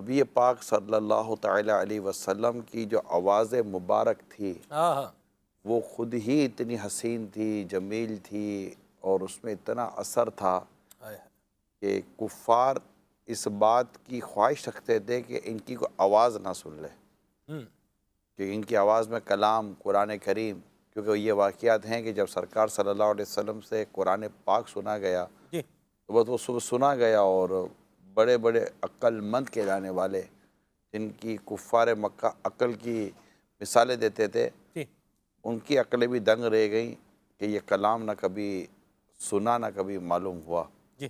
नबी पाक सल्लल्लाहु तआला अलैहि वसल्लम की जो आवाज़ मुबारक थी, हाँ, हाँ। वो ख़ुद ही इतनी हसीन थी, जमील थी और उसमें इतना असर था हाय, हाय! कि कुफ़ार इस बात की ख्वाहिश रखते थे कि इनकी कोई आवाज़ ना सुन ले, हुँ, कि इनकी आवाज़ में कलाम कुरान करीम, क्योंकि ये वाक़यात हैं कि जब सरकार सल्लल्लाहु अलैहि वसल्लम से कुरान पाक सुना गया, जी। तो बस वो सुना गया और बड़े बड़े अक्लमंद कहलाने वाले, जिनकी कुफ़ार मक्का अक्ल की मिसालें देते थे, जी, उनकी अक्लें भी दंग रह गईं कि ये कलाम ना कभी सुना ना कभी मालूम हुआ। जी।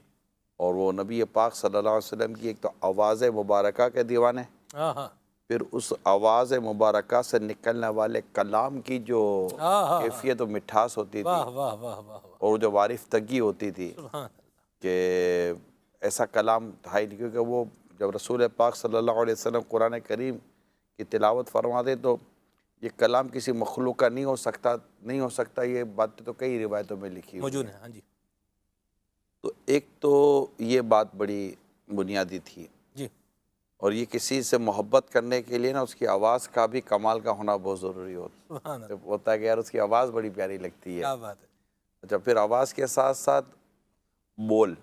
और वो नबी पाक सल्लल्लाहु अलैहि वसल्लम की एक तो आवाज़ मुबारका के दीवाने, हाँ, हाँ। फिर उस आवाज़ मुबारका से निकलने वाले कलाम की जो हाँ, हाँ, हाँ। कैफ़ियत और मिठास होती वाह, थी वाह, वाह, वाह, वाह! और जो वारिफ़तगी होती थी सुभान अल्लाह! कि ऐसा कलाम था ही नहीं, क्योंकि वो जब रसूल पाक सल्लल्लाहु अलैहि वसल्लम कुरान करीम की तिलावत फरमाते तो ये कलाम किसी मखलूक का नहीं हो सकता, ये बातें तो कई रिवायतों में लिखी हुई मौजूद हैं। है, हाँ जी। तो एक तो ये बात बड़ी बुनियादी थी जी, और ये किसी से मोहब्बत करने के लिए ना उसकी आवाज़ का भी कमाल का होना बहुत ज़रूरी सुभान तो अल्लाह! होता है कि यार उसकी आवाज़ बड़ी प्यारी लगती है। क्या बात है! अच्छा, फिर आवाज़ के साथ साथ बोल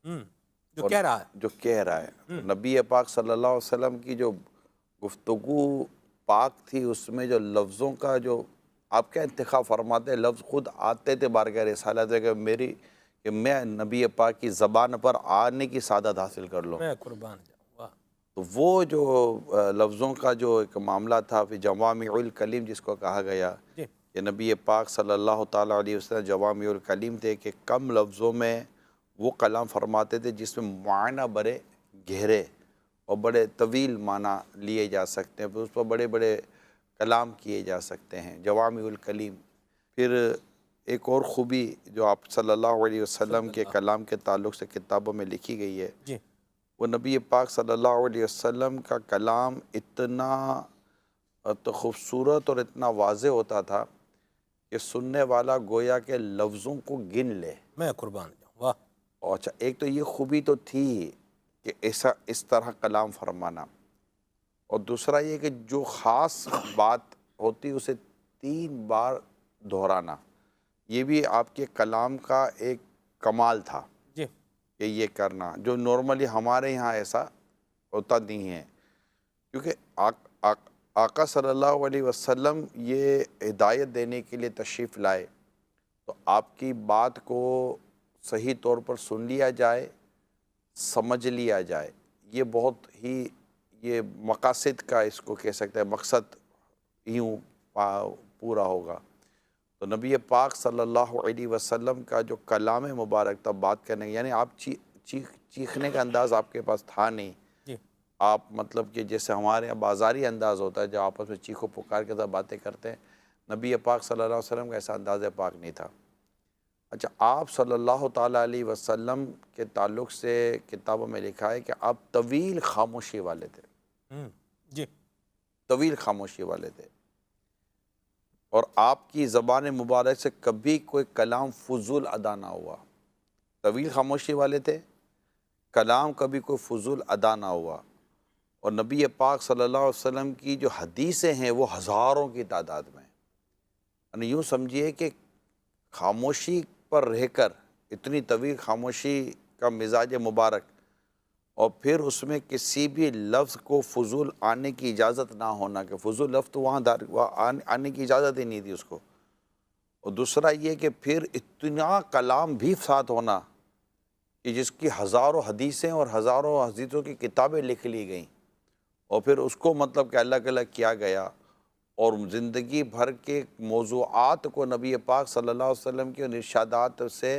हुँ, जो और कह रहा है। जो कह रहा है, तो हुँ, नबी पाक सल्लल्लाहु अलैहि वसल्लम की जो गुफ्तगू पाक थी, उसमें जो लफ्ज़ों का जो आप क्या इंतख़ाब फरमाते हैं, लफ्ज़ खुद आते थे बारगाह रिसालत में कि मैं नबी पाक की ज़बान पर आने की सादत हासिल कर लूँ। मैं कुर्बान जाऊँ, वाह! तो वो जो लफ्ज़ों का जो एक मामला था, फिर जवामिउल कलीम जिसको कहा गया जी, कि नबी पाक सल्लल्लाहु ताला अलैहि वसल्लम जवामिउल कलीम थे कि कम लफ्ज़ों में वो कलाम फरमाते थे जिसमें मायना बड़े गहरे और बड़े तवील माना लिए जा सकते हैं, फिर उस पर बड़े बड़े कलाम किए जा सकते हैं, जवामिउल कलीम। फिर एक और ख़ूबी जो आप सल्लल्लाहु अलैहि वसल्लम के सल्लल्लाहु कलाम के ताल्लुक़ से किताबों में लिखी गई है, जी, वो नबी पाक सल्लल्लाहु अलैहि वसल्लम का कलाम इतना तो ख़ूबसूरत और इतना वाज़ेह होता था कि सुनने वाला गोया के लफ्ज़ों को गिन ले। मैं कुर्बान जाऊँ, वाह! और अच्छा, एक तो ये खूबी तो थी कि ऐसा इस तरह कलाम फरमाना, और दूसरा ये कि जो ख़ास बात होती उसे 3 बार दोहराना, ये भी आपके कलाम का एक कमाल था जी, कि ये करना, जो नॉर्मली हमारे यहाँ ऐसा होता नहीं है। क्योंकि आक, आक, आका सल्लल्लाहु अलैहि वसल्लम ये हिदायत देने के लिए तशरीफ़ लाए, तो आपकी बात को सही तौर पर सुन लिया जाए, समझ लिया जाए, ये बहुत ही ये मकासद का इसको कह सकते हैं, मकसद यूँ पूरा होगा। तो नबी पाक सल्लल्लाहु अलैहि वसल्लम का जो कलाम मुबारक था बात करने का, यानी आप चीखने का अंदाज़ आपके पास था नहीं, जी, आप मतलब कि जैसे हमारे यहाँ बाज़ारी अंदाज़ होता है जो आपस में चीखो पुकार के साथ बातें करते हैं, नबी पाक सल्लल्लाहु अलैहि वसल्लम का ऐसा अंदाज़ पाक नहीं था। अच्छा, आप सल्लल्लाहु ताला अलैहि वसल्लम के ताल्लुक़ से किताबों में लिखा है कि आप तवील खामोशी वाले थे, हुँ, जी, तवील खामोशी वाले थे, और आपकी ज़बान मुबारक से कभी कोई कलाम फ़ुज़ूल अदा ना हुआ। तवील खामोशी वाले थे, कलाम कभी कोई फ़ुज़ूल अदा ना हुआ, और नबी पाक सल्लल्लाहु अलैहि वसल्लम की जो हदीसें हैं वो हज़ारों की तादाद में, यानी यूँ समझिए कि खामोशी पर रहकर इतनी तवील खामोशी का मिजाज मुबारक, और फिर उसमें किसी भी लफ्ज़ को फ़ुज़ूल आने की इजाज़त ना होना, कि फ़ुज़ूल लफ्ज़ तो वहाँ आने की इजाज़त ही नहीं थी उसको। और दूसरा ये कि फिर इतना कलाम भी साथ होना कि जिसकी हज़ारों हदीसें और हज़ारों हदीसों की किताबें लिख ली गईं, और फिर उसको मतलब कि अलग अलग किया गया, और ज़िंदगी भर के मौज़ूआत को नबी पाक सल्लल्लाहु अलैहि वसल्लम के उन इरशादात से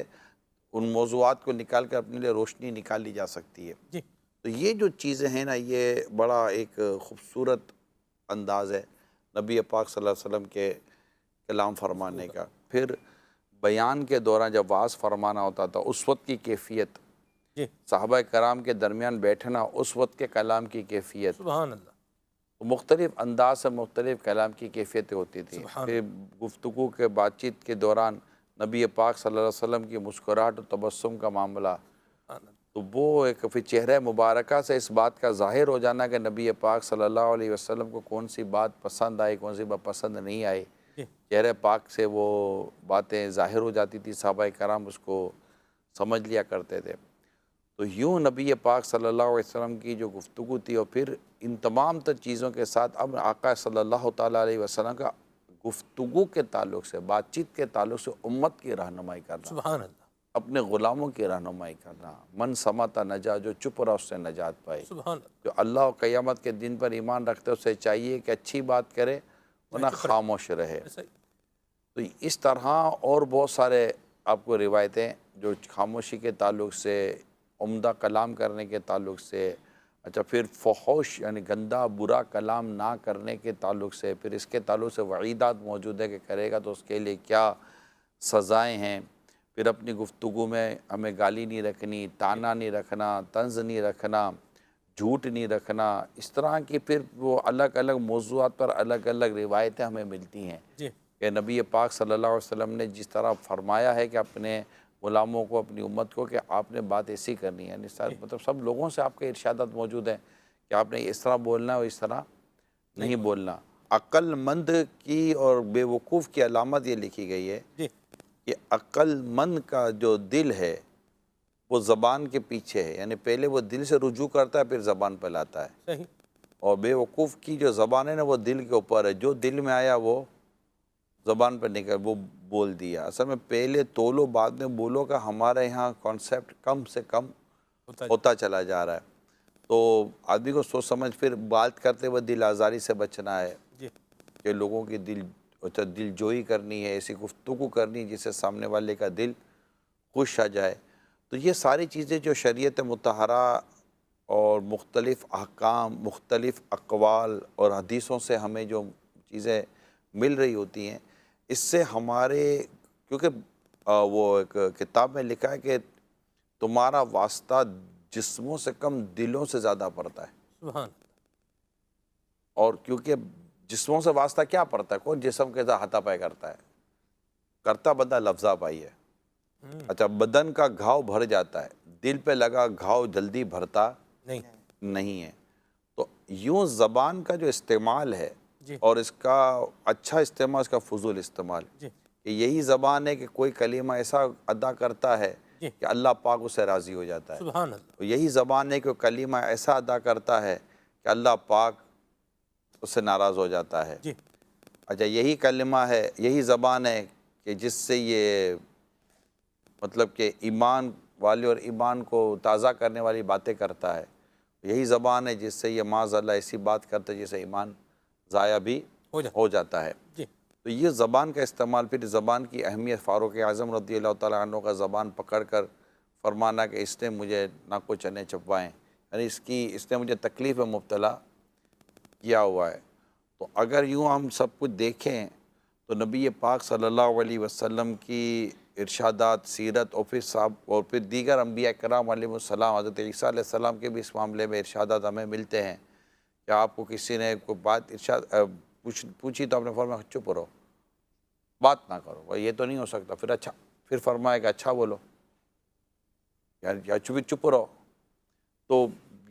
उन मौज़ूआत को निकाल कर अपने लिए रोशनी निकाली जा सकती है। जी, तो ये जो चीज़ें हैं ना, ये बड़ा एक खूबसूरत अंदाज़ है नबी पाक सल्लल्लाहु अलैहि वसल्लम के कलाम गुफ्तगू फरमाने का। का। फिर बयान के दौरान जब वाज़ फरमाना होता था, उस वक़्त की कैफ़ियत, जी, सहाबा कराम के दरमियान बैठना, उस वक़्त के कलाम की कैफ़ियत, सुभान अल्लाह, मुख्तलिफ़ अंदाज से मुख्तलिफ़ कलाम की कैफ़ियतें होती थी। सुभान फिर अल्लाह, गुफ्तगू के बातचीत के दौरान नबी पाक सल्लल्लाहु अलैहि वसल्लम की मुस्कुराहट और तबस्सुम का मामला, सुभान अल्लाह, तो वो एक फिर चेहरे मुबारका से इस बात का ज़ाहिर हो जाना कि नबी पाक सल्लल्लाहु अलैहि वसल्लम को कौन सी बात पसंद आई, कौन सी बात पसंद नहीं आई, जी, चेहरे पाक से वो बातें ज़ाहिर हो जाती थी, सहाबाए कराम उसको समझ लिया करते थे। तो यूँ नबी पाक सल्लल्लाहु अलैहि वसल्लम की जो गुफ्तगू थी और फिर इन तमाम तर चीज़ों के साथ अब आका सल्लल्लाहु ताला अलैहि वसल्लम का गुफ्तगू के ताल्लुक़ से, बातचीत के ताल्लुक़ से उम्मत की रहनुमाई करना, सुभान अल्लाह, अपने ग़ुलामों की रहनुमाई करना, मन समाता नजा, जो चुप रहा उससे नजात पाए, सुभान अल्लाह, जो अल्लाह और क़यामत के दिन पर ईमान रखते उसे चाहिए कि अच्छी बात करे नहीं वरना चुप रहे, खामोश रहे। ऐसा ही, तो इस तरह और बहुत सारे आपको रिवायतें जो खामोशी के ताल्लुक़ से, उम्दा कलाम करने के ताल्लुक़ से, अच्छा फिर फ़हूश यानी गंदा बुरा कलाम ना करने के ताल्लुक़ से, फिर इसके ताल्लुक़ से वईदात मौजूद है कि करेगा तो उसके लिए क्या सज़ाएँ हैं। फिर अपनी गुफ्तगू में हमें गाली नहीं रखनी, ताना नहीं रखना, तंज़ नहीं रखना, झूठ नहीं रखना, इस तरह की फिर वो अलग अलग मौज़ूआत पर अलग अलग रिवायतें हमें मिलती हैं जी, कि नबी पाक सल्लल्लाहु अलैहि वसल्लम ने जिस तरह फरमाया है कि अपने ग़ुलामों को, अपनी उम्मत को कि आपने बात ऐसी करनी है, यानी जी, मतलब सब लोगों से आपके इरशादात मौजूद हैं कि आपने इस तरह बोलना है और इस तरह नहीं नहीं बोल, बोलना। अक्लमंद की और बेवकूफ़ की अलामत ये लिखी गई है जी, कि अक्लमंद का जो दिल है वो ज़बान के पीछे है, यानी पहले वो दिल से रुजू करता है फिर ज़बान पर लाता है, सही, और बेवकूफ़ की जो ज़बान है ना वो दिल के ऊपर है, जो दिल में आया वो ज़बान पर निकल वो बोल दिया। असल में पहले तोलो बाद में बोलो का हमारे यहाँ कॉन्सेप्ट कम से कम होता है, होता चला जा रहा है। तो आदमी को सोच समझ फिर बात करते हुए दिल आज़ारी से बचना है जी, कि लोगों की दिल जोई करनी है, ऐसी गुफ्तगू करनी है जिससे सामने वाले का दिल खुश आ जाए। तो ये सारी चीज़ें जो शरीयत मुतहरा और मुख्तलिफ़ अहकाम, मुख्तलिफ़ अक़वाल और हदीसों से हमें जो चीज़ें मिल रही होती हैं, इससे हमारे क्योंकि वो एक किताब में लिखा है कि तुम्हारा वास्ता जिस्मों से कम दिलों से ज़्यादा पड़ता है। सुभान, और क्योंकि जिस्मों से वास्ता क्या पड़ता है, कौन जिस्म के साथ हाथापाई करता है, करता बंदा लफ्ज़ा पाई है। अच्छा, बदन का घाव भर जाता है, दिल पे लगा घाव जल्दी भरता नहीं, नहीं है। तो यूँ ज़बान का जो इस्तेमाल है जी, और इसका अच्छा इस्तेमाल, इसका फ़ुज़ूल इस्तेमाल, जी, कि यही ज़बान है कि कोई कलीमा ऐसा अदा करता है जी, कि अल्लाह पाक उससे राज़ी हो जाता है। सुभान अल्लाह, तो यही ज़बान है कि कलीमा ऐसा अदा करता है कि अल्लाह पाक उससे नाराज़ हो जाता है। जी, अच्छा, यही कलिमा है, यही ज़बान है कि जिससे ये मतलब कि ईमान वाले और ईमान को ताज़ा करने वाली बातें करता है। यही ज़बान है जिससे ये माज़अल्लाह ऐसी बात करता है जिससे ईमान ज़ाया भी हो जाता, हो जाता है। जी, तो ये ज़बान का इस्तेमाल, फिर ज़बान की अहमियत, फ़ारूक़ आज़म रज़ियल्लाहु तआला अन्हु का ज़बान पकड़ कर फरमाना कि इसने मुझे नाको चने चबवाएँ, यानी इसने मुझे तकलीफ़ में मुब्तला किया हुआ है। तो अगर यूँ हम सब कुछ देखें तो नबी पाक सल्लल्लाहु अलैहि वसल्लम की इरशादात, सीरत और फिर साहब और फिर दीगर अम्बिया कराम अलैहिस्सलाम, हज़रत ईसा अलैहिस्सलाम के भी इस मामले में इरशादात हमें मिलते हैं कि आपको किसी ने कोई बात पूछी तो आपने फरमाया चुप रहो, बात ना करो, भाई ये तो नहीं हो सकता, फिर अच्छा, फिर फरमाएगा अच्छा बोलो, यार चुप रहो। तो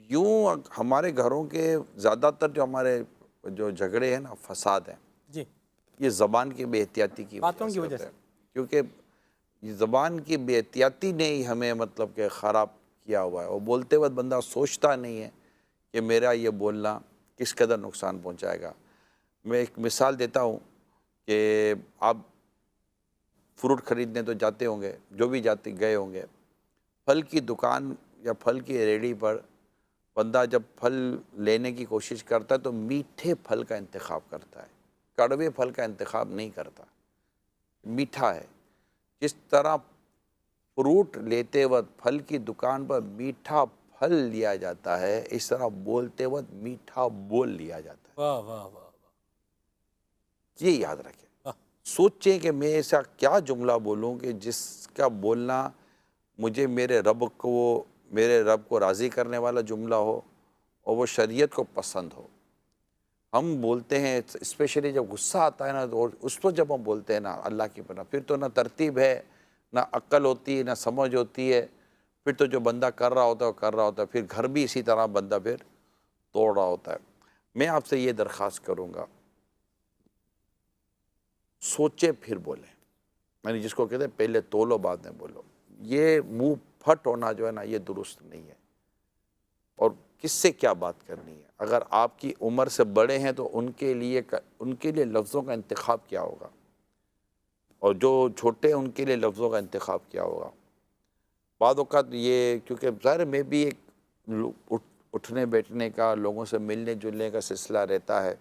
यूँ हमारे घरों के ज़्यादातर जो हमारे जो झगड़े हैं ना, फसाद हैं, जी, ये ज़बान की बेहतियाती की वजह बातों की से वजह होते से, हैं। क्योंकि ये ज़बान की बेहतियाती ने ही हमें मतलब कि ख़राब किया हुआ है, और बोलते वक्त बंदा सोचता नहीं है कि मेरा ये बोलना किस कदर नुकसान पहुंचाएगा। मैं एक मिसाल देता हूँ कि आप फ्रूट ख़रीदने तो जाते होंगे, जो भी जाते गए होंगे, फल की दुकान या फल की रेहड़ी पर बंदा जब फल लेने की कोशिश करता है तो मीठे फल का इंतखाब करता है, कड़वे फल का इंतखाब नहीं करता। मीठा है, जिस तरह फ्रूट लेते वक्त फल की दुकान पर मीठा फल लिया जाता है, इस तरह बोलते वक्त मीठा बोल लिया जाता वाह, वाह, वाह, वाह, है। ये याद रखें। वाह, सोचें कि मैं ऐसा क्या जुमला बोलूँ कि जिसका बोलना मुझे मेरे रब को राज़ी करने वाला जुमला हो और वो शरीयत को पसंद हो। हम बोलते हैं स्पेशली जब गुस्सा आता है ना, तो और उस वक्त जब हम बोलते हैं ना अल्लाह की पनाह, फिर तो ना तरतीब है, ना अक्ल होती है, ना समझ होती है, फिर तो जो बंदा कर रहा होता है वो कर रहा होता है, फिर घर भी इसी तरह बंदा फिर तोड़ रहा होता है। मैं आपसे ये दरख्वास्त करूँगा, सोचे फिर बोलें, यानी जिसको कहते हैं पहले तोलो बाद में बोलो। ये मुंह फट होना जो है ना, ये दुरुस्त नहीं है। और किससे क्या बात करनी है? अगर आपकी उम्र से बड़े हैं तो उनके लिए लफ्ज़ों का इंतखाब क्या होगा, और जो छोटे हैं उनके लिए लफ्ज़ों का इंतखाब क्या होगा। बाद औक़ात ये, क्योंकि ज़ाहिर मैं भी एक उठने बैठने का, लोगों से मिलने जुलने का सिलसिला रहता है।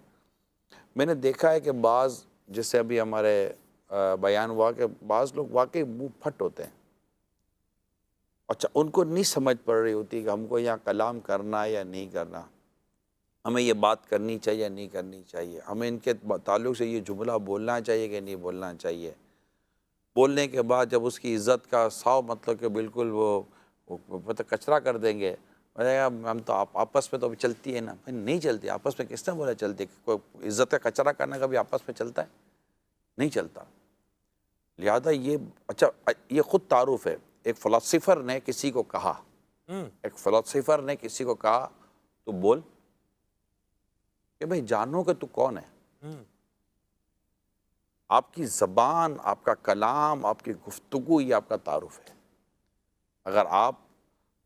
मैंने देखा है कि बाज़, जैसे अभी हमारे बयान हुआ कि बाज़ लोग वाकई मुँह फट होते हैं। अच्छा, उनको नहीं समझ पड़ रही होती कि हमको यहाँ कलाम करना है या नहीं करना, हमें ये बात करनी चाहिए या नहीं करनी चाहिए, हमें इनके ताल्लुक़ से ये जुमला बोलना चाहिए कि नहीं बोलना चाहिए। बोलने के बाद जब उसकी इज़्ज़त का साव मतलब कि बिल्कुल वो मतलब कचरा कर देंगे, अरे हम तो आपस में तो अभी चलती है ना। भाई नहीं चलती, आपस में किसने बोला चलती? कोई इज़्ज़त का कचरा करना कभी आपस में चलता है? नहीं चलता। लिहाजा ये, अच्छा ये ख़ुद तारुफ है। एक फ़िलासफ़र ने किसी को कहा, एक फ़िलासफ़र ने किसी को कहा, तो बोल कि भाई जानो कि तू कौन है। आपकी ज़बान, आपका कलाम, आपकी गुफ्तगू, ये आपका तारुफ है। अगर आप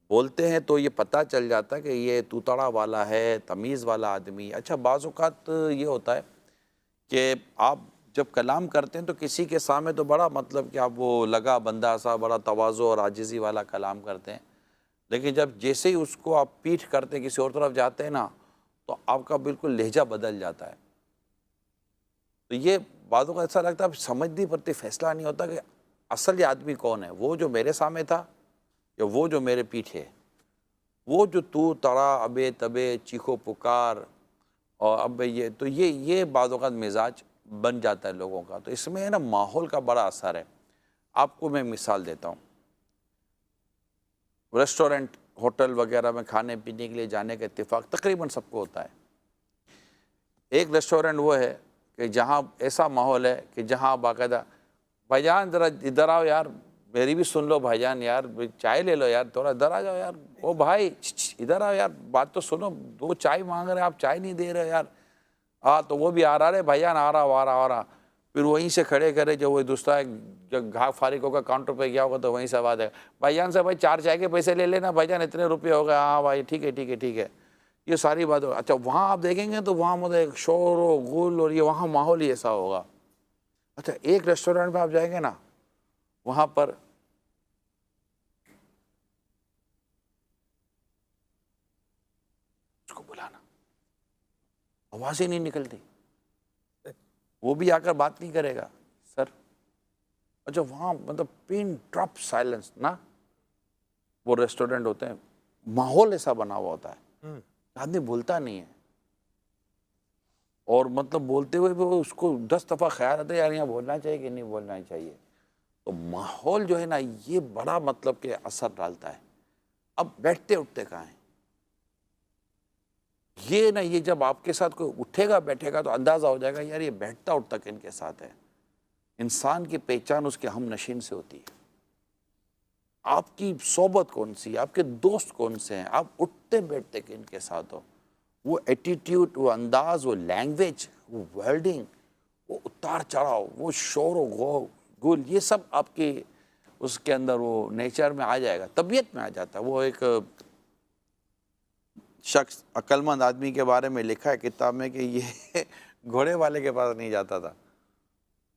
बोलते हैं तो ये पता चल जाता है कि ये तूतड़ा वाला है, तमीज़ वाला आदमी। अच्छा, बाज़ औक़ात ये होता है कि आप जब कलाम करते हैं तो किसी के सामने तो बड़ा मतलब कि आप वो लगा बंदा सा, बड़ा तवाज़ो और आजिज़ी वाला कलाम करते हैं, लेकिन जब जैसे ही उसको आप पीठ करते हैं, किसी और तरफ जाते हैं ना, तो आपका बिल्कुल लहजा बदल जाता है। तो ये बातों का ऐसा लगता है, अब समझ नहीं पड़ती, फ़ैसला नहीं होता कि असल ये आदमी कौन है, वो जो मेरे सामने था या वो जो मेरे पीछे, वो जो तू तड़ा अबे तबे चीखो पुकार और अब ये, तो ये बातों का मिजाज बन जाता है लोगों का। तो इसमें है ना, माहौल का बड़ा असर है। आपको मैं मिसाल देता हूँ, रेस्टोरेंट, होटल वगैरह में खाने पीने के लिए जाने का इत्तेफाक तकरीबन सबको होता है। एक रेस्टोरेंट वो है कि जहाँ ऐसा माहौल है कि जहाँ बाकायदा, भाईजान ज़रा इधर आओ यार, मेरी भी सुन लो भाईजान, यार चाय ले लो यार, थोड़ा इधर आ जाओ यार, ओ भाई इधर आओ यार, बात तो सुनो, दो चाय मांग रहे हैं आप, चाय नहीं दे रहे यार। हाँ तो वो भी आ रहा है भाईजान, आ रहा। फिर वहीं से खड़े करे, जो वो दूसरा जब घाक फारिक होगा काउंटर पे गया होगा तो वहीं से आवाज़ है, भाईजान से भाई 4 चाय के पैसे ले लेना भाईजान, इतने रुपये हो गए। हाँ भाई ठीक है। ये सारी बात हो। अच्छा, वहाँ आप देखेंगे तो वहाँ मतलब एक शोर और गुल, और ये वहाँ माहौल ही ऐसा होगा। अच्छा, एक रेस्टोरेंट में आप जाएंगे ना, वहाँ पर उसको बुलाना, आवाज़ ही नहीं निकलती, वो भी आकर बात नहीं करेगा सर। अच्छा, वहाँ मतलब पिन ड्रॉप साइलेंस ना, वो रेस्टोरेंट होते हैं, माहौल ऐसा बना हुआ होता है, आदमी बोलता नहीं है, और मतलब बोलते हुए वो उसको 10 दफ़ा ख्याल आता है यार यहाँ बोलना चाहिए कि नहीं बोलना चाहिए। तो माहौल जो है ना, ये बड़ा मतलब के असर डालता है। अब बैठते उठते कहाँ हैं ये ना, ये जब आपके साथ कोई उठेगा बैठेगा तो अंदाज़ा हो जाएगा यार ये बैठता उठता किनके साथ है। इंसान की पहचान उसके हम नशीन से होती है। आपकी सोबत कौन सी, आपके दोस्त कौन से हैं, आप उठते बैठते किनके साथ हो, वो एटीट्यूड, वो अंदाज, वो लैंग्वेज, वो वर्डिंग, वो उतार चढ़ाव, वो शोर व गुल, ये सब आपके उसके अंदर वो नेचर में आ जाएगा, तबीयत में आ जाता है। वो एक शख्स, अक्लमंद आदमी के बारे में लिखा है किताब में कि ये घोड़े वाले के पास नहीं जाता था,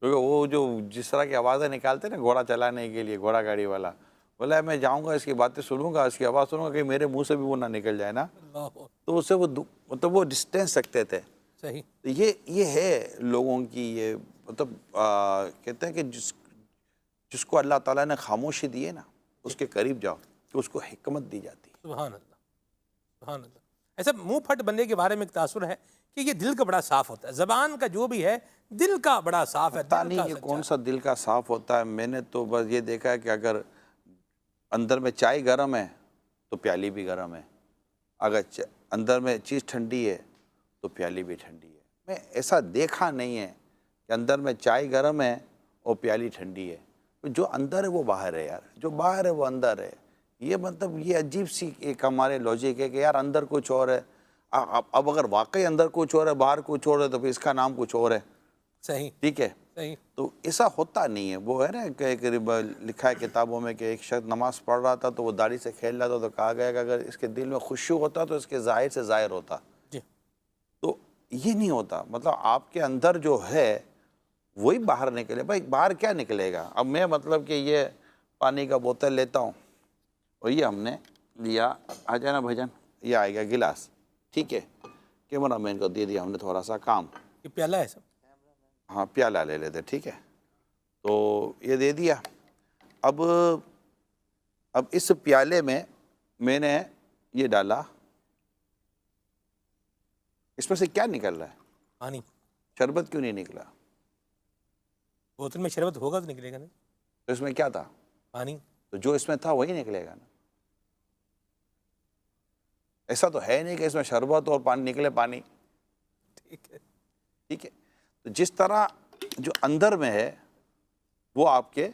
क्योंकि वो जो जिस तरह की आवाज़ें निकालते ना घोड़ा चलाने के लिए, घोड़ा गाड़ी वाला, बोला मैं जाऊंगा इसकी बातें सुनूंगा, इसकी आवाज़ सुनूंगा कि मेरे मुंह से भी वो ना निकल जाए ना, तो उससे वो मतलब वो डिस्टेंस रखते थे। सही। तो ये है लोगों की, ये मतलब कहते हैं कि जिसको अल्लाह ताला ने खामोशी दी है ना, उसके करीब जाओ तो उसको हिकमत दी जाती है। सुभान अल्लाह, सुभान अल्लाह। ऐसा मुंह फट बंदे के बारे में एक तासुर है कि ये दिल का बड़ा साफ होता है, जबान का जो भी है दिल का बड़ा साफ है। पता नहीं ये कौन सा दिल का साफ होता है। मैंने तो बस ये देखा है कि अगर अंदर में चाय गर्म है तो प्याली भी गर्म है, अगर अंदर में चीज़ ठंडी है तो प्याली भी ठंडी है। मैं ऐसा देखा नहीं है कि अंदर में चाय गर्म है और प्याली ठंडी है। जो अंदर है वो बाहर है यार, जो बाहर है वो अंदर है। ये मतलब ये अजीब सी एक हमारे लॉजिक है कि यार अंदर कुछ और है। अब अगर वाकई अंदर कुछ और है बाहर कुछ और है तो फिर इसका नाम कुछ और है। सही ठीक है, सही। तो ऐसा होता नहीं है। वो है ना कि लिखा है किताबों में कि एक शख्स नमाज पढ़ रहा था तो वो दाढ़ी से खेल रहा था, तो कहा गया कि अगर इसके दिल में खुशू होता तो इसके ज़ाहिर से ज़ाहिर होता। जी तो ये नहीं होता, मतलब आपके अंदर जो है वही बाहर निकले। भाई बाहर क्या निकलेगा? अब मैं मतलब कि ये पानी का बोतल लेता हूँ और ये हमने लिया, आ जाना भाईजान, ये आएगा गिलास, ठीक है, कैमरा मैन को दे दिया हमने थोड़ा सा काम, ये प्याला है सब। हाँ प्याला ले लेते, ठीक है, तो ये दे दिया। अब इस प्याले में मैंने ये डाला, इसमें से क्या निकल रहा है? पानी। शरबत क्यों नहीं निकला? बोतल में शरबत होगा तो निकलेगा नहीं। तो इसमें क्या था? पानी। तो जो इसमें था वही निकलेगा ना। ऐसा तो है नहीं कि इसमें शरबत और पानी निकले पानी। ठीक है। ठीक है, तो जिस तरह जो अंदर में है वो आपके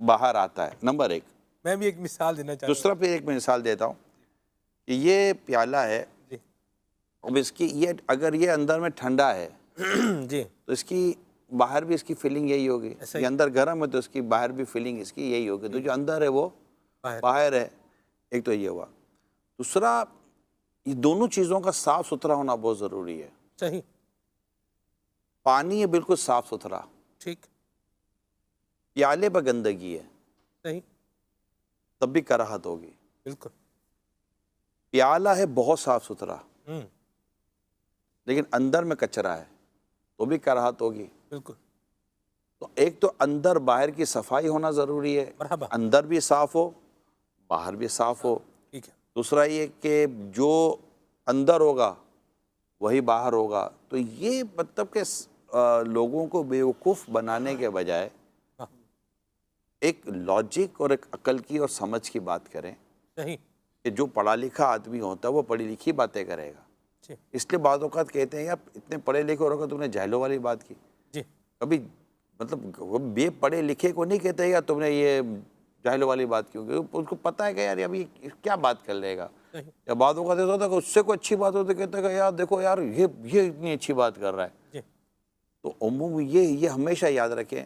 बाहर आता है, नंबर एक। मैं भी एक मिसाल देना चाहूँगा। दूसरा फिर एक मिसाल देता हूँ कि ये प्याला है, जी अब इसकी ये अगर ये अंदर में ठंडा है जी तो इसकी बाहर भी इसकी फीलिंग यही होगी। ऐसा ये ही। अंदर गर्म है तो इसकी बाहर भी फीलिंग इसकी यही होगी। तो जो अंदर है वो बाहर। बाहर है। एक तो ये हुआ। दूसरा, ये दोनों चीज़ों का साफ सुथरा होना बहुत ज़रूरी है। सही। पानी है बिल्कुल साफ सुथरा, ठीक। प्याले पर गंदगी है सही। तब भी कराहत होगी। बिल्कुल। प्याला है बहुत साफ सुथरा हम्म। लेकिन अंदर में कचरा है तो भी कराहत होगी। बिल्कुल। तो एक तो अंदर बाहर की सफाई होना ज़रूरी है, मरहबा। अंदर भी साफ हो बाहर भी साफ हो। ठीक है। दूसरा ये कि जो अंदर होगा वही बाहर होगा। तो ये मतलब कि लोगों को बेवकूफ़ बनाने के बजाय हाँ। एक लॉजिक और एक अकल की और समझ की बात करें सही। कि जो पढ़ा लिखा आदमी होता है वो पढ़ी लिखी बातें करेगा। जी इसलिए बाद औक़ात कहते हैं यार इतने पढ़े लिखे हो रखो तुमने जहलों वाली बात की। जी। कभी मतलब वो बे पढ़े लिखे को नहीं कहते यार तुमने ये जहलों वाली बात क्यों की। उनको पता है कि यार अभी क्या बात कर लेगा। सही। या बाद औक़ात ऐसा होता है कि उससे कोई अच्छी बात होती कहते हैं कि यार देखो यार ये इतनी अच्छी बात कर रहा है। जी। तो उम्म ये हमेशा याद रखें,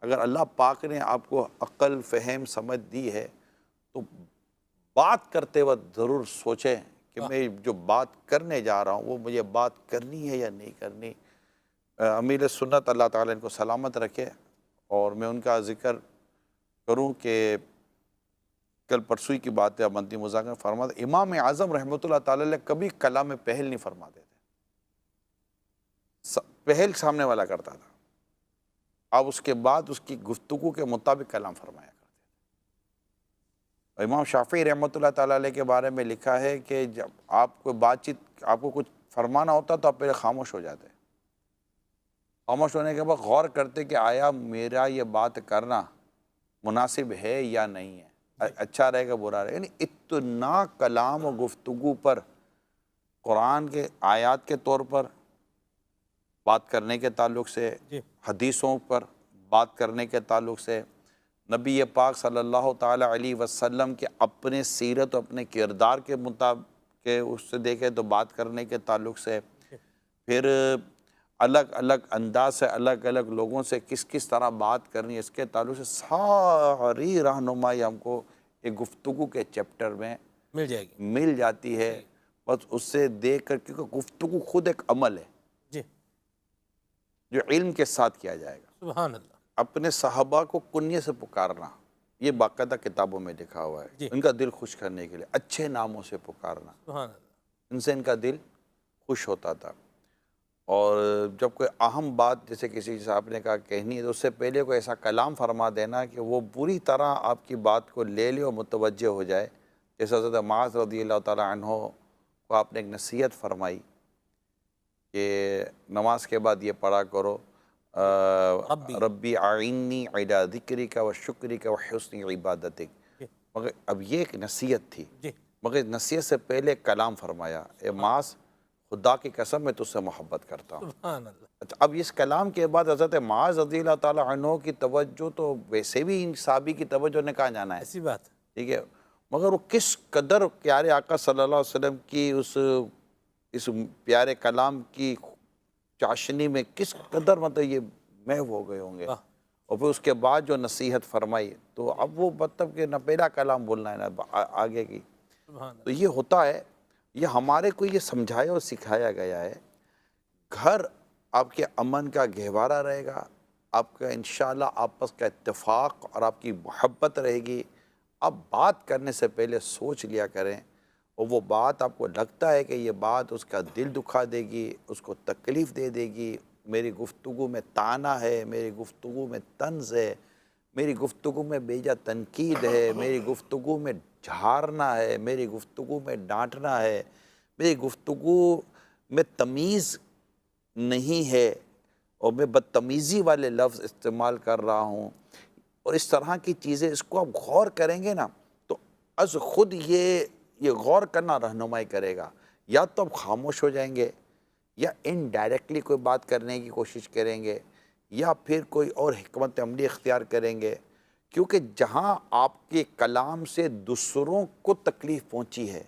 अगर अल्लाह पाक ने आपको अक्ल फ़हम समझ दी है तो बात करते वक्त ज़रूर सोचें कि मैं जो बात करने जा रहा हूँ वो मुझे बात करनी है या नहीं करनी। अमीर सुन्नत अल्लाह ताला इनको सलामत रखे। और मैं उनका ज़िक्र करूँ कि कल परसों की बात है, मदनी मुज़ाकर फरमाते इमाम आज़म रहमतुल्लाह ताला अलैह कभी कलाम में पहल नहीं फरमाते थे, पहल सामने वाला करता था। अब उसके बाद उसकी गुफ्तगू के मुताबिक कलाम फरमाया करते थे। इमाम शाफ़ी रहमतुल्लाह ताला अलैह के बारे में लिखा है कि जब आपको बातचीत आपको कुछ फरमाना होता तो आप पहले खामोश हो जाते। खामोश होने के बाद गौर करते कि आया मेरा ये बात करना मुनासिब है या नहीं है, अच्छा रहेगा बुरा रहेगा। यानी इतना कलाम और गुफ्तगू पर कुरान के आयत के तौर पर बात करने के ताल्लुक़ से, हदीसों पर बात करने के ताल्लुक़ से, नबी पाक सल्लल्लाहु ताला अलैहि वसल्लम के अपने सीरत और अपने किरदार के मुताबिक उससे देखें तो बात करने के ताल्लुक़ से, फिर अलग अलग अंदाज से अलग अलग लोगों से किस किस तरह बात करनी है इसके ताल्लुक़ से सारी रहनुमाई हमको एक गुफ्तगू के चैप्टर में मिल जाती है। बस उससे देख कर, क्योंकि गुफ्तगू खुद एक अमल है जी जो इल्म के साथ किया जाएगा। सुभान अल्लाह। अपने सहाबा को कुन्ये से पुकारना, ये बाकायदा किताबों में लिखा हुआ है। इनका दिल खुश करने के लिए अच्छे नामों से पुकारना, सुभान अल्लाह, इनसे इनका दिल खुश होता था। और जब कोई अहम बात जैसे किसी साहब ने कहा कहनी है तो उससे पहले कोई ऐसा कलाम फरमा देना कि वो पूरी तरह आपकी बात को ले ले और मुतवज्जे हो जाए। जैसे हज़रत मुआज़ रज़ियल्लाहु ताला अन्हु को आपने एक नसीहत फरमाई कि नमाज के बाद ये पढ़ा करो, रब्बी आइन्नी अला ज़िक्रिका व शुक्रिका व हुस्नि इबादतिक। मगर अब ये एक नसीहत थी, मगर नसीहत से पहले कलाम फरमाया, ए मास खुदा की कसम मैं तुझसे मोहब्बत करता हूँ। अच्छा, अब इस कलाम के बाद हज़रत मुआज़ रज़ियल्लाहु ताला अन्हु की तवज्जो तो वैसे भी इन साहबी की तवज्जो ने कहाँ जाना है, ऐसी बात। ठीक है। मगर वो किस कदर प्यारे आका सल्लल्लाहु अलैहि वसल्लम की इस प्यारे कलाम की चाशनी में किस कदर मतलब ये महव हो गए होंगे। वाह। और फिर उसके बाद जो नसीहत फरमाई, तो अब वो मतलब कि न पहला कलाम बोलना है ना आगे की। सुभान तो ये होता है, ये हमारे को ये समझाया और सिखाया गया है। घर आपके अमन का गहवारा रहेगा, आपका इंशाल्लाह आपस का इत्तेफाक और आपकी मोहब्बत रहेगी। आप बात करने से पहले सोच लिया करें, और वो बात आपको लगता है कि ये बात उसका दिल दुखा देगी, उसको तकलीफ़ दे देगी, मेरी गुफ्तगू में ताना है, मेरी गुफ्तगू में तंज़ है, मेरी गुफ्तगू में बेजा तनकीद है, मेरी गुफ्तगू में झाड़ना है, मेरी गुफ्तगू में डांटना है, मेरी गुफ्तगू में तमीज़ नहीं है, और मैं बदतमीज़ी वाले लफ्ज़ इस्तेमाल कर रहा हूँ, और इस तरह की चीज़ें, इसको आप गौर करेंगे ना, तो अज़ ख़ुद ये गौर करना रहनुमाई करेगा। या तो आप खामोश हो जाएंगे, या इनडायरेक्टली कोई बात करने की कोशिश करेंगे, या फिर कोई और हिकमत अमली इख्तियार करेंगे। क्योंकि जहाँ आपके कलाम से दूसरों को तकलीफ़ पहुँची है,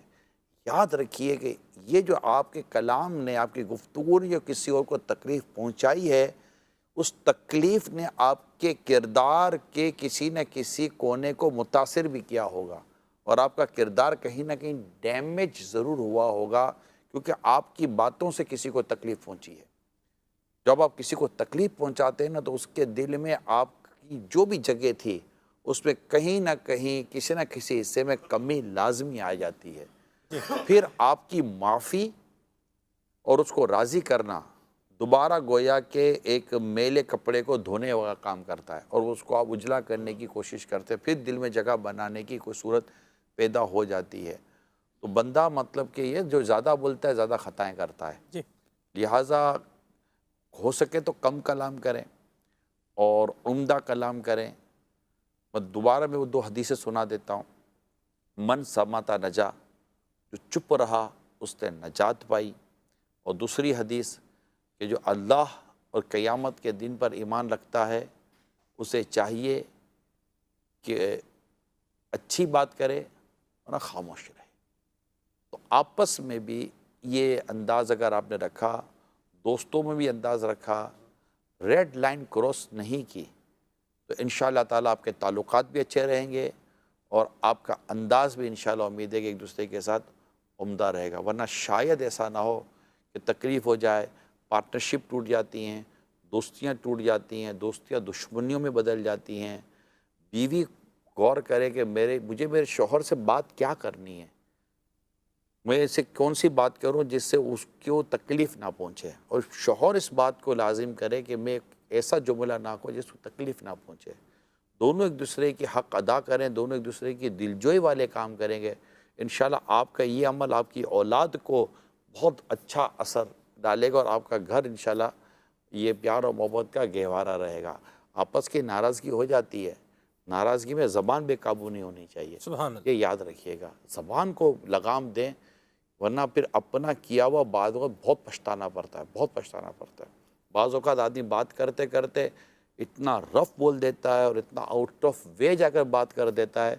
याद रखिए कि ये जो आपके कलाम ने, आपकी गुफ्तगू ने जो किसी और को तकलीफ़ पहुँचाई है, उस तकलीफ़ ने आपके किरदार के किसी न किसी कोने को मुतासिर भी किया होगा, और आपका किरदार कहीं ना कहीं डैमेज ज़रूर हुआ होगा, क्योंकि आपकी बातों से किसी को तकलीफ़ पहुँची है। जब आप किसी को तकलीफ़ पहुँचाते हैं ना, तो उसके दिल में आपकी जो भी जगह थी, उसमें कहीं ना कहीं किसी न किसी हिस्से में कमी लाजमी आ जाती है। फिर आपकी माफ़ी और उसको राज़ी करना दोबारा गोया के एक मैले कपड़े को धोने वाला काम करता है, और उसको आप उजला करने की कोशिश करते हैं, फिर दिल में जगह बनाने की कोई सूरत पैदा हो जाती है। तो बंदा मतलब कि ये जो ज़्यादा बोलता है ज़्यादा ख़ताएँ करता है। जी। लिहाजा हो सके तो कम कलाम करें और उम्दा कलाम करें। मैं दोबारा मैं वो 2 हदीसें सुना देता हूँ। मन समाता नजा, जो चुप रहा उसने नजात पाई। और दूसरी हदीस कि जो अल्लाह और क़यामत के दिन पर ईमान रखता है, उसे चाहिए कि अच्छी बात करे और ना खामोश रहे। तो आपस में भी ये अंदाज़ अगर आपने रखा, दोस्तों में भी अंदाज़ रखा, रेड लाइन क्रॉस नहीं की, तो इंशाअल्लाह ताला आपके ताल्लुकात भी अच्छे रहेंगे, और आपका अंदाज़ भी इंशाअल्लाह उम्मीद है कि एक दूसरे के साथ उम्दा रहेगा। वरना शायद ऐसा ना हो कि तकलीफ़ हो जाए, पार्टनरशिप टूट जाती हैं, दोस्तियाँ टूट जाती हैं, दोस्तियाँ दुश्मनियों में बदल जाती हैं। बीवी गौर करे कि मुझे मेरे शौहर से बात क्या करनी है, मैं इससे कौन सी बात करूं जिससे उसको तकलीफ़ ना पहुंचे, और शौहर इस बात को लाजिम करे कि मैं ऐसा जुमला ना कहूं जिसको तकलीफ़ ना पहुंचे। दोनों एक दूसरे की हक़ अदा करें, दोनों एक दूसरे की दिलजोई वाले काम करेंगे, इंशाल्लाह आपका ये अमल आपकी औलाद को बहुत अच्छा असर डालेगा, और आपका घर इंशाल्लाह ये प्यार और मोहब्बत का गहवारा रहेगा। आपस की नाराज़गी हो जाती है, नाराज़गी में ज़बान बेकाबू नहीं होनी चाहिए, सुभान ये याद रखिएगा। ज़बान को लगाम दें, वरना फिर अपना किया हुआ बाद में बहुत पछताना पड़ता है, बहुत पछताना पड़ता है। बाज़ औक़ात आदमी बात करते करते इतना रफ़ बोल देता है और इतना आउट ऑफ वे जाकर बात कर देता है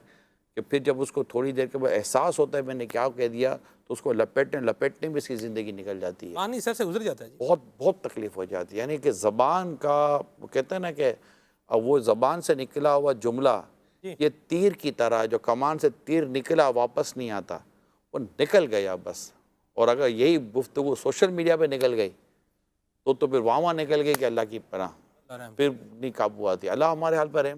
कि फिर जब उसको थोड़ी देर के बाद एहसास होता है मैंने क्या कह दिया, तो उसको लपेटने में इसकी ज़िंदगी निकल जाती है। पानी सर से गुजर जाता है जी। बहुत बहुत तकलीफ़ हो जाती है। यानी कि ज़बान का वो कहते हैं ना कि वो ज़बान से निकला हुआ जुमला जी। ये तीर की तरह, जो कमान से तीर निकला वापस नहीं आता, वो निकल गया बस। और अगर यही गुफ्तगू सोशल मीडिया पे निकल गई तो फिर वहाँ निकल गई कि अल्लाह की पनाह, अल्लाह रहम फिर नहीं काबू आती। अल्लाह हमारे हाल पर है।